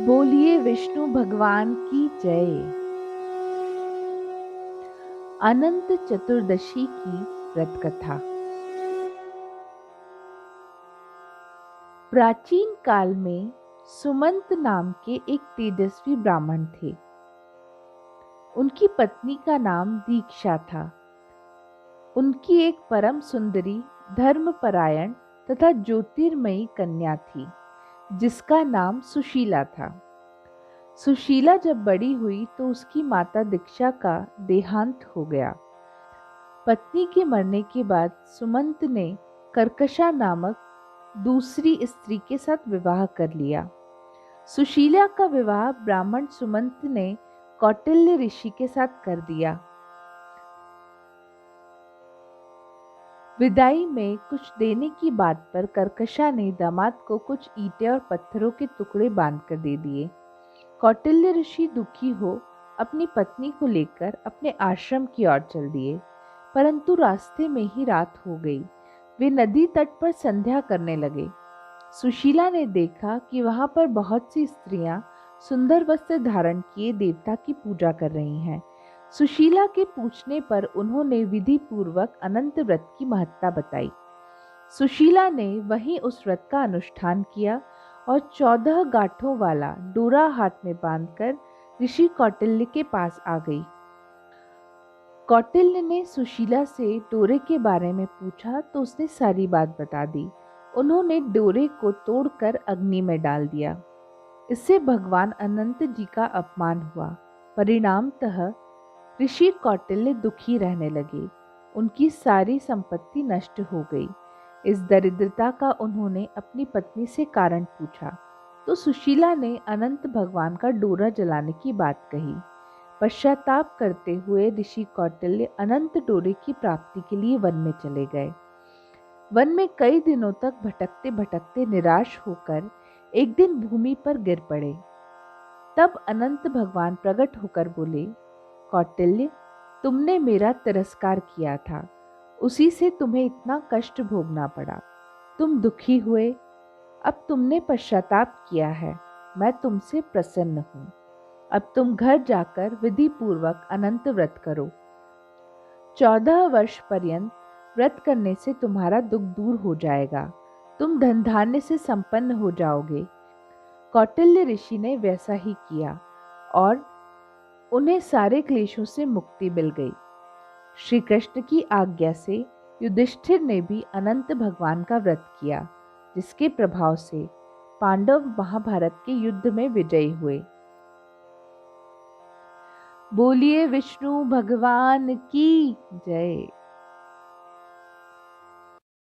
बोलिए विष्णु भगवान की जय। अनंत चतुर्दशी की व्रत कथा। प्राचीन काल में सुमंत नाम के एक तेजस्वी ब्राह्मण थे। उनकी पत्नी का नाम दीक्षा था। उनकी एक परम सुंदरी, धर्मपरायण तथा ज्योतिर्मयी कन्या थी, जिसका नाम सुशीला था। सुशीला जब बड़ी हुई तो उसकी माता दीक्षा का देहांत हो गया। पत्नी के मरने के बाद सुमंत ने कर्कशा नामक दूसरी स्त्री के साथ विवाह कर लिया। सुशीला का विवाह ब्राह्मण सुमंत ने कौटिल्य ऋषि के साथ कर दिया। विदाई में कुछ देने की बात पर कर्कशा ने दामाद को कुछ ईंटें और पत्थरों के टुकड़े बांधकर दे दिए। कौटिल्य ऋषि दुखी हो अपनी पत्नी को लेकर अपने आश्रम की ओर चल दिए, परंतु रास्ते में ही रात हो गई। वे नदी तट पर संध्या करने लगे। सुशीला ने देखा कि वहां पर बहुत सी स्त्रियां सुंदर वस्त्र धारण किए देवता की पूजा कर रही हैं। सुशीला के पूछने पर उन्होंने विधि पूर्वक अनंत व्रत की महत्ता बताई। सुशीला ने वहीं उस व्रत का अनुष्ठान किया और 14 गांठों वाला डोरा हाथ में बांधकर ऋषि कौटिल्य के पास आ गई। कौटिल्य ने सुशीला से डोरे के बारे में पूछा तो उसने सारी बात बता दी। उन्होंने डोरे को तोड़कर अग्नि में डाल दिया। इससे भगवान अनंत जी का अपमान हुआ। परिणामतः ऋषि कौटिल्य दुखी रहने लगे। उनकी सारी संपत्ति नष्ट हो गई। इस दरिद्रता का उन्होंने अपनी पत्नी से कारण पूछा तो सुशीला ने अनंत भगवान का डोरा जलाने की बात कही। पश्चाताप करते हुए ऋषि कौटिल्य अनंत डोरे की प्राप्ति के लिए वन में चले गए। वन में कई दिनों तक भटकते भटकते निराश होकर एक दिन भूमि पर गिर पड़े। तब अनंत भगवान प्रकट होकर बोले, कौटिल्य, तुमने मेरा तिरस्कार किया था, उसी से तुम्हें इतना कष्ट भोगना पड़ा। तुम दुखी हुए, अब तुमने पश्चाताप किया है, मैं तुमसे प्रसन्न हूं। अब तुम घर जाकर विधि पूर्वक अनंत व्रत करो। 14 वर्ष पर्यंत व्रत करने से तुम्हारा दुख दूर हो जाएगा। तुम धन धान्य से संपन्न हो जाओगे। कौटिल्य ऋषि ने वैसा ही किया और उन्हें सारे क्लेशों से मुक्ति मिल गई। श्री कृष्ण की आज्ञा से युधिष्ठिर ने भी अनंत भगवान का व्रत किया, जिसके प्रभाव से पांडव महाभारत के युद्ध में विजयी हुए। बोलिए विष्णु भगवान की जय।